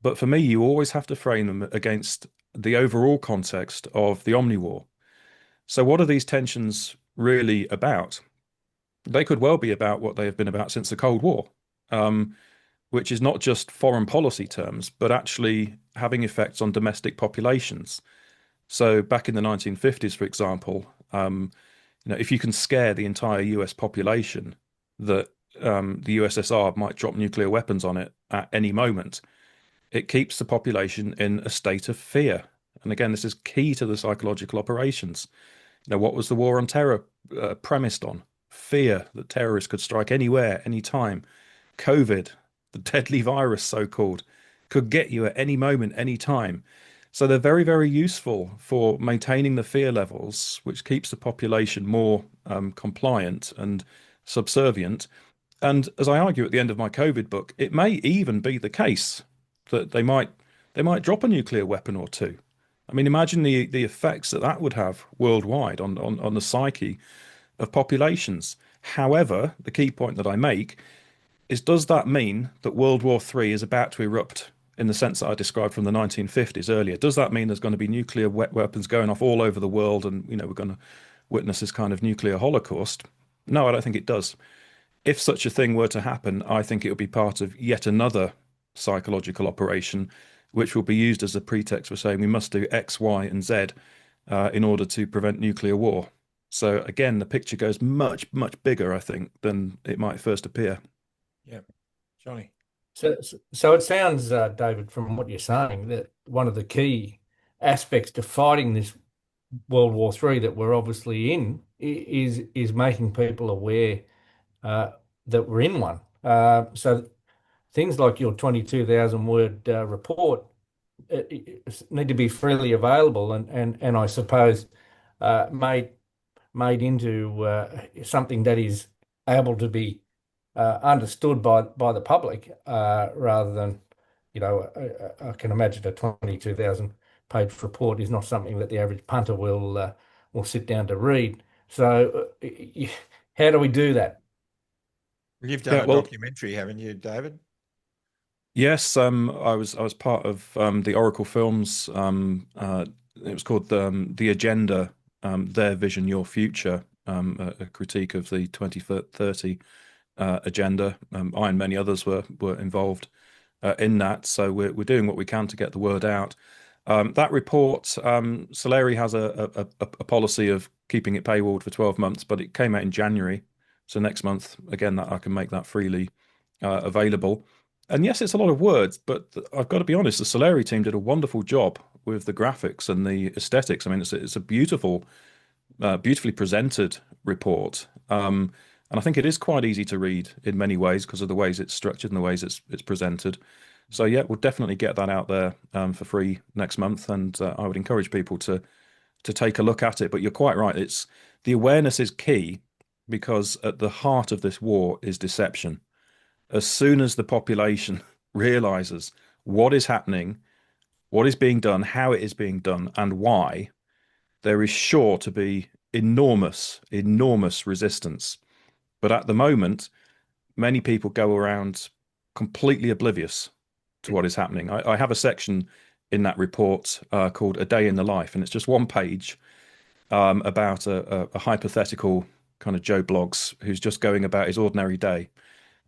but for me, you always have to frame them against the overall context of the Omni-War. So what are these tensions really about? They could well be about what they have been about since the Cold War, um, which is not just foreign policy terms, but actually having effects on domestic populations. So back in the 1950s, for example, if you can scare the entire US population that the USSR might drop nuclear weapons on it at any moment, it keeps the population in a state of fear. And again, this is key to the psychological operations. What was the war on terror premised on? Fear that terrorists could strike anywhere, anytime. COVID, the deadly virus, so called, could get you at any moment, any time. So they're very, very useful for maintaining the fear levels, which keeps the population more compliant and subservient. And as I argue at the end of my COVID book, it may even be the case that they might drop a nuclear weapon or two. I mean, imagine the effects that that would have worldwide on the psyche of populations. However, the key point that I make is, does that mean that World War III is about to erupt in the sense that I described from the 1950s earlier? Does that mean there's going to be nuclear weapons going off all over the world and, we're going to witness this kind of nuclear holocaust? No, I don't think it does. If such a thing were to happen, I think it would be part of yet another psychological operation, which will be used as a pretext for saying we must do X, Y, and Z in order to prevent nuclear war. So again, the picture goes much, much bigger, I think, than it might first appear. Yeah, Johnny. So it sounds, David, from what you're saying, that one of the key aspects to fighting this World War III that we're obviously in is making people aware uh, that we're in one. So things like your 22,000 word report need to be freely available and I suppose made into something that is able to be understood by the public rather than, I can imagine a 22,000 page report is not something that the average punter will sit down to read. So how do we do that? You've done Yeah, a well, documentary, haven't you, David? yes, I was part of the Oracle Films. It was called the Agenda, Their Vision, Your Future, a critique of the 2030 agenda. I and many others were involved in that, so we're doing what we can to get the word out. That report, Soleri has a policy of keeping it paywalled for 12 months, but it came out in January, so next month again that I can make that freely available. And yes, it's a lot of words, but I've got to be honest, the Soleri team did a wonderful job with the graphics and the aesthetics. I mean, it's a beautiful, beautifully presented report. And I think it is quite easy to read in many ways because of the ways it's structured and the ways it's presented. So yeah, we'll definitely get that out there for free next month, and I would encourage people to take a look at it. But you're quite right; it's the awareness is key because at the heart of this war is deception. As soon as the population realizes what is happening, what is being done, how it is being done, and why, there is sure to be enormous, enormous resistance. But at the moment, many people go around completely oblivious to what is happening. I have a section in that report called "A Day in the Life," and it's just one page about a hypothetical kind of Joe Bloggs who's just going about his ordinary day.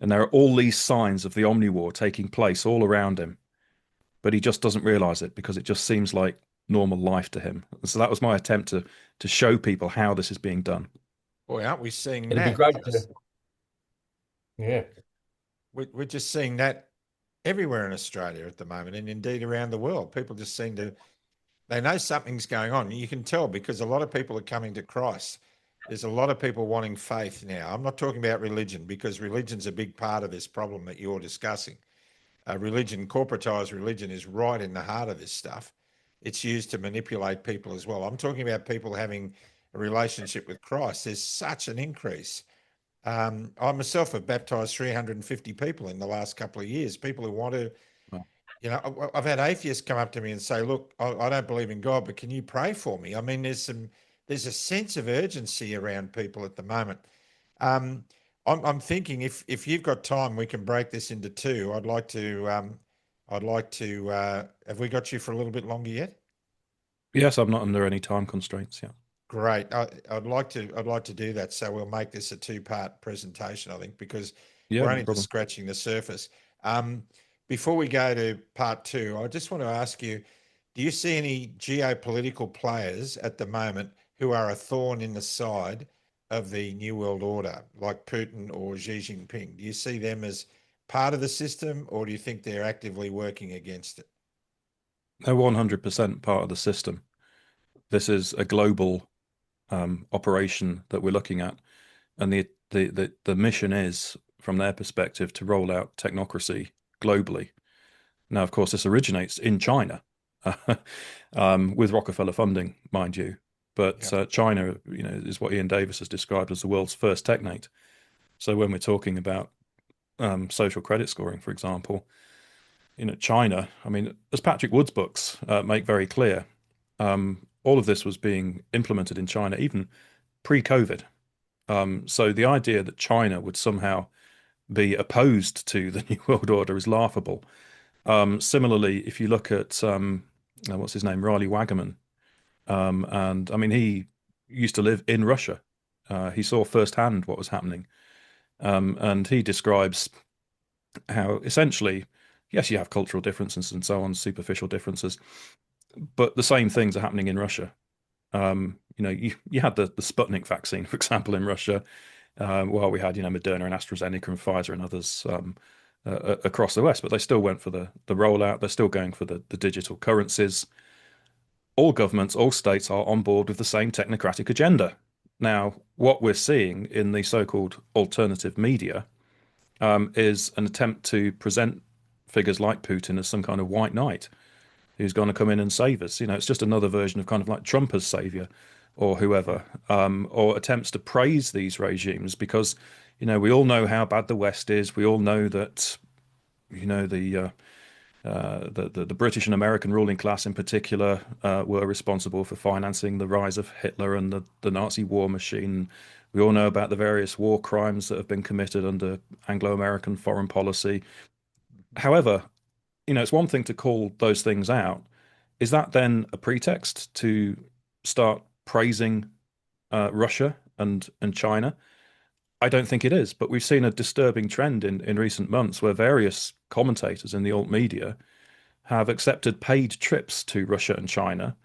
And there are all these signs of the Omni War taking place all around him, but he just doesn't realize it because it just seems like normal life to him. And so that was my attempt to show people how this is being done. Boy, aren't we seeing It'd be that? great to, yeah. We're just seeing that everywhere in Australia at the moment, and indeed around the world. People just seem to, they know something's going on. You can tell because a lot of people are coming to Christ. There's a lot of people wanting faith now. I'm not talking about religion because religion's a big part of this problem that you're discussing. Religion, corporatized religion, is right in the heart of this stuff. It's used to manipulate people as well. I'm talking about people having a relationship with Christ. There's such an increase. I myself have baptized 350 people in the last couple of years. People who want to, Well, I've had atheists come up to me and say, "Look, I don't believe in God, but can you pray for me?" I mean, there's a sense of urgency around people at the moment. Um, I'm thinking if you've got time, we can break this into two. Have we got you for a little bit longer yet? yes, I'm not under any time constraints. Yeah. great. I'd like to do that. So we'll make this a two-part presentation, I think, because Yeah, we're no only just problem. scratching the surface. Um, Before we go to part two, I just want to ask you, do you see any geopolitical players at the moment who are a thorn in the side of the New World Order, like Putin or Xi Jinping? Do you see them as part of the system, or do you think they're actively working against it? They're 100% part of the system. This is a global operation that we're looking at, and the mission is, from their perspective, to roll out technocracy globally. Now, of course, this originates in China, with Rockefeller funding, mind you. But Yeah. China, is what Ian Davis has described as the world's first technate. So when we're talking about social credit scoring, for example, China, I mean, as Patrick Wood's books make very clear, all of this was being implemented in China even pre-COVID. So the idea that China would somehow be opposed to the New World Order is laughable. Similarly, if you look at what's his name, Riley Waggaman, and I mean, he used to live in Russia. He saw firsthand what was happening, and he describes how essentially, yes, you have cultural differences and so on, superficial differences, but the same things are happening in Russia. You had the Sputnik vaccine, for example, in Russia, while we had, Moderna and AstraZeneca and Pfizer and others across the West, but they still went for the rollout. They're still going for the digital currencies. All governments, all states are on board with the same technocratic agenda. Now, what we're seeing in the so-called alternative media is an attempt to present figures like Putin as some kind of white knight who's going to come in and save us. It's just another version of kind of like Trump as savior or whoever, or attempts to praise these regimes because, we all know how bad the West is. We all know that, the British and American ruling class in particular were responsible for financing the rise of Hitler and the Nazi war machine. We all know about the various war crimes that have been committed under Anglo-American foreign policy. However, it's one thing to call those things out. Is that then a pretext to start praising Russia and China? I don't think it is, but we've seen a disturbing trend in recent months where various commentators in the alt media have accepted paid trips to Russia and China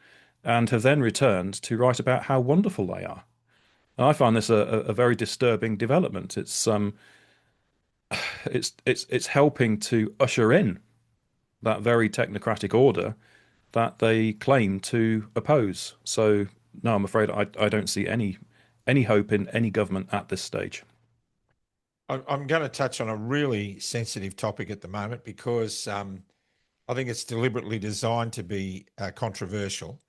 and have then returned to write about how wonderful they are. And I find this a very disturbing development. It's helping to usher in that very technocratic order that they claim to oppose. So no, I'm afraid I don't see any hope in any government at this stage. I'm going to touch on a really sensitive topic at the moment because I think it's deliberately designed to be controversial.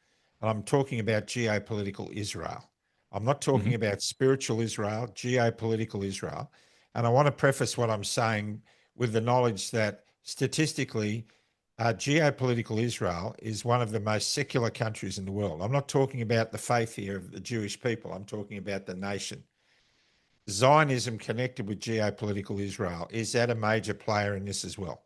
And I'm talking about geopolitical Israel. I'm not talking Mhm. about spiritual Israel, geopolitical Israel. And I want to preface what I'm saying with the knowledge that statistically, geopolitical Israel is one of the most secular countries in the world. I'm not talking about the faith here of the Jewish people. I'm talking about the nation. Zionism connected with geopolitical Israel. Is that a major player in this as well?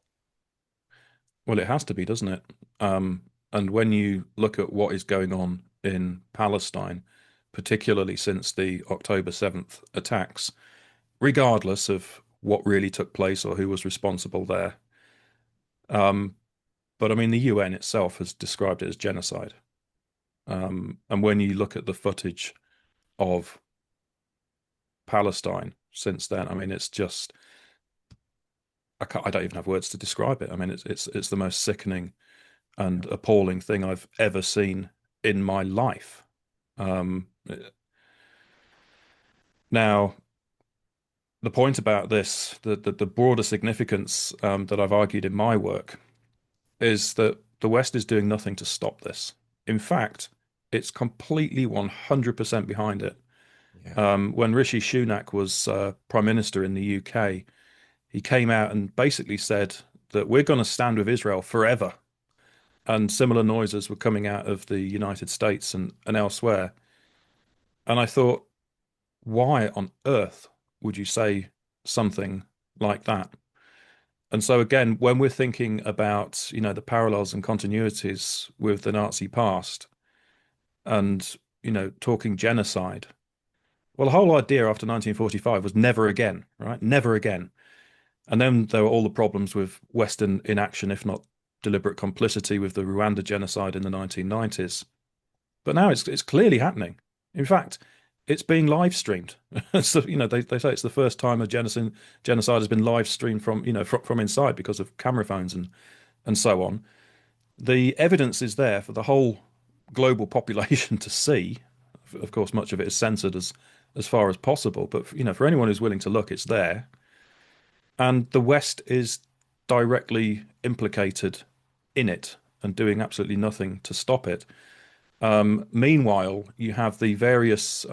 Well, it has to be, doesn't it? And when you look at what is going on in Palestine, particularly since the October 7th attacks, regardless of what really took place or who was responsible there, um, but I mean, the UN itself has described it as genocide. And when you look at the footage of Palestine since then, I mean, it's just I don't even have words to describe it. I mean, it's the most sickening and appalling thing I've ever seen in my life. Um, Now, the point about this, the broader significance that I've argued in my work, is that the West is doing nothing to stop this. In fact, it's completely 100% behind it. Yeah. When Rishi Sunak was Prime Minister in the UK, he came out and basically said that we're going to stand with Israel forever. And similar noises were coming out of the United States and elsewhere. And I thought, why on earth would you say something like that? And so again, when we're thinking about, the parallels and continuities with the Nazi past, and talking genocide. Well, the whole idea after 1945 was never again, right? Never again. And then there were all the problems with Western inaction, if not deliberate complicity, with the Rwanda genocide in the 1990s. But now it's clearly happening. In fact, it's being live streamed. So, they say it's the first time a genocide has been live streamed from inside because of camera phones and so on. The evidence is there for the whole global population to see. Of course, much of it is censored as far as possible, but for anyone who's willing to look, it's there. And the West is directly implicated in it and doing absolutely nothing to stop it. Meanwhile, you have the various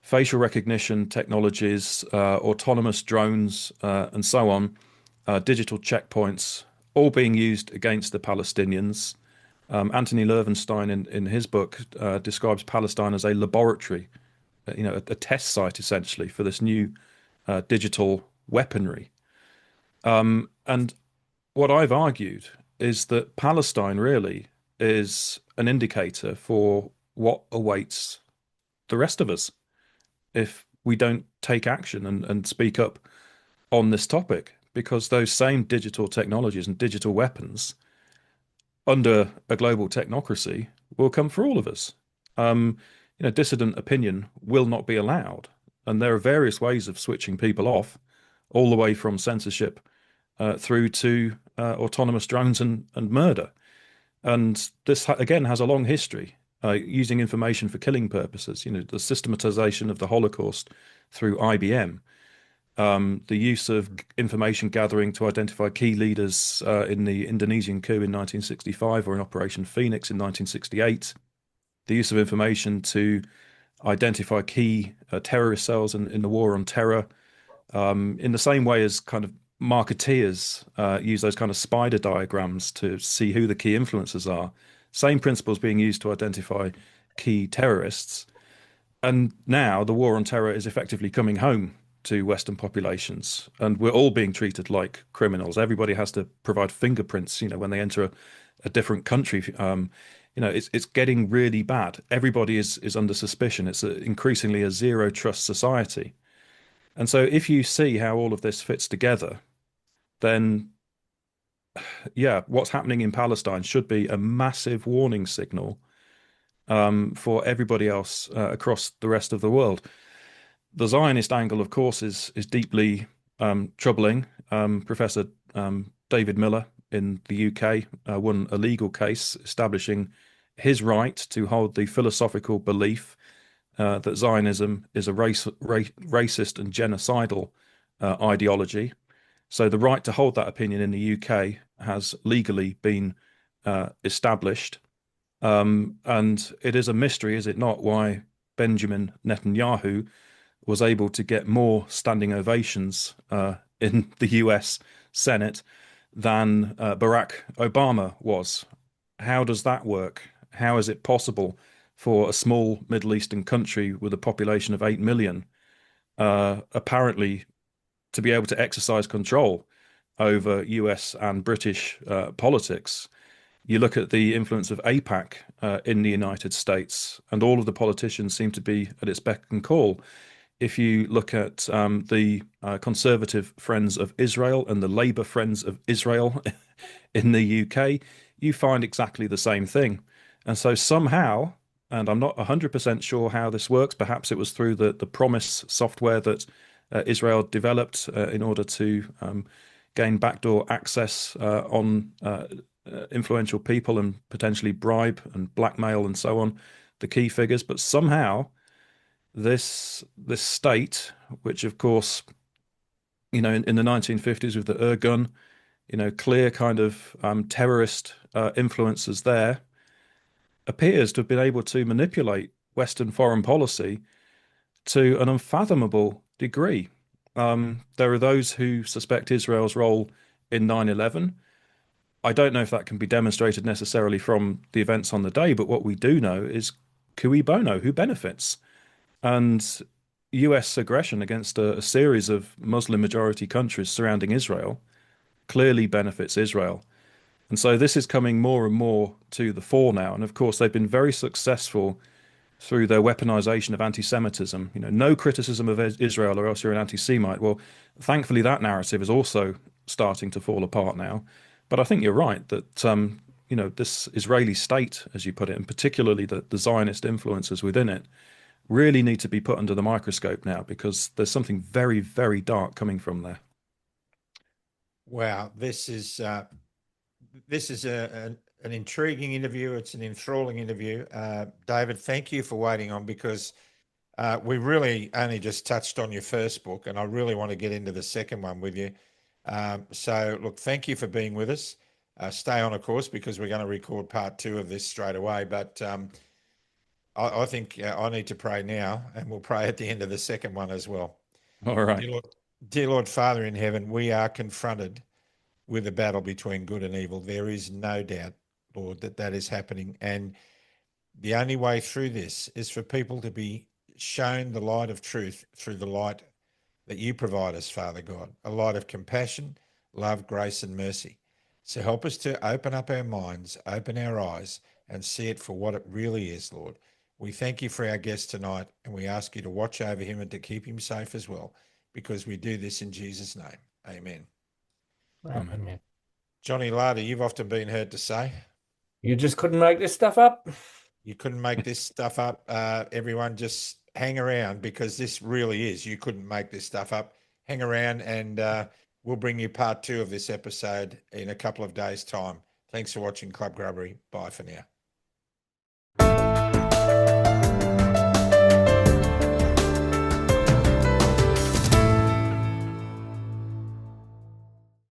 facial recognition technologies, autonomous drones, and so on, digital checkpoints, all being used against the Palestinians. Anthony Levenstein, in his book, describes Palestine as a laboratory, a test site essentially for this new digital weaponry. And what I've argued is that Palestine really is an indicator for what awaits the rest of us if we don't take action and speak up on this topic, because those same digital technologies and digital weapons under a global technocracy will come for all of us. Dissident opinion will not be allowed. And there are various ways of switching people off, all the way from censorship through to autonomous drones and murder. And this, again, has a long history, using information for killing purposes, the systematization of the Holocaust through IBM, the use of information gathering to identify key leaders in the Indonesian coup in 1965 or in Operation Phoenix in 1968, the use of information to identify key terrorist cells in the war on terror, in the same way as kind of marketeers use those kind of spider diagrams to see who the key influencers are. Same principles being used to identify key terrorists. And now the war on terror is effectively coming home to Western populations, and we're all being treated like criminals. Everybody has to provide fingerprints, when they enter a different country. It's getting really bad. Everybody is under suspicion. It's increasingly a zero trust society. And so if you see how all of this fits together, then yeah, what's happening in Palestine should be a massive warning signal for everybody else across the rest of the world. The Zionist angle, of course, is deeply troubling. Professor David Miller in the UK won a legal case establishing his right to hold the philosophical belief that Zionism is a racist and genocidal ideology. So the right to hold that opinion in the UK has legally been established. And it is a mystery, is it not, why Benjamin Netanyahu was able to get more standing ovations in the US Senate than Barack Obama was. How does that work? How is it possible for a small Middle Eastern country with a population of 8 million apparently to be able to exercise control over US and British politics? You look at the influence of AIPAC in the United States, and all of the politicians seem to be at its beck and call. If you look at the Conservative Friends of Israel and the Labour Friends of Israel in the UK, you find exactly the same thing. And so somehow, and I'm not 100% sure how this works, perhaps it was through the Promise software that Israel developed in order to gain backdoor access on influential people and potentially bribe and blackmail and so on the key figures. But somehow this state, which of course, in the 1950s with the Irgun, clear kind of terrorist influences there, appears to have been able to manipulate Western foreign policy to an unfathomable degree. There are those who suspect Israel's role in 9/11. I don't know if that can be demonstrated necessarily from the events on the day, but what we do know is cui bono, who benefits? And US aggression against a series of Muslim majority countries surrounding Israel clearly benefits Israel. And so this is coming more and more to the fore now. And of course, they've been very successful through their weaponization of anti-Semitism. No criticism of Israel or else you're an anti-Semite. Well, thankfully that narrative is also starting to fall apart now. But I think you're right that this Israeli state, as you put it, and particularly the Zionist influences within it, really need to be put under the microscope now, because there's something very, very dark coming from there. Wow, this is an intriguing interview. It's an enthralling interview. David, thank you for waiting on, because we really only just touched on your first book, and I really want to get into the second one with you. So, look, thank you for being with us. Stay on, of course, because we're going to record part 2 of this straight away. But I think I need to pray now, and we'll pray at the end of the second one as well. All right. Dear Lord, Father in heaven, we are confronted with a battle between good and evil. There is no doubt, Lord, that is happening. And the only way through this is for people to be shown the light of truth through the light that you provide us, Father God, a light of compassion, love, grace, and mercy. So help us to open up our minds, open our eyes, and see it for what it really is, Lord. We thank you for our guest tonight, and we ask you to watch over him and to keep him safe as well, because we do this in Jesus' name. Amen. Amen. Johnny Larder, you've often been heard to say, you just couldn't make this stuff up. You couldn't make this stuff up. Everyone just hang around, because this really is. You couldn't make this stuff up. Hang around, and we'll bring you part 2 of this episode in a couple of days' time. Thanks for watching Club Grubbery. Bye for now.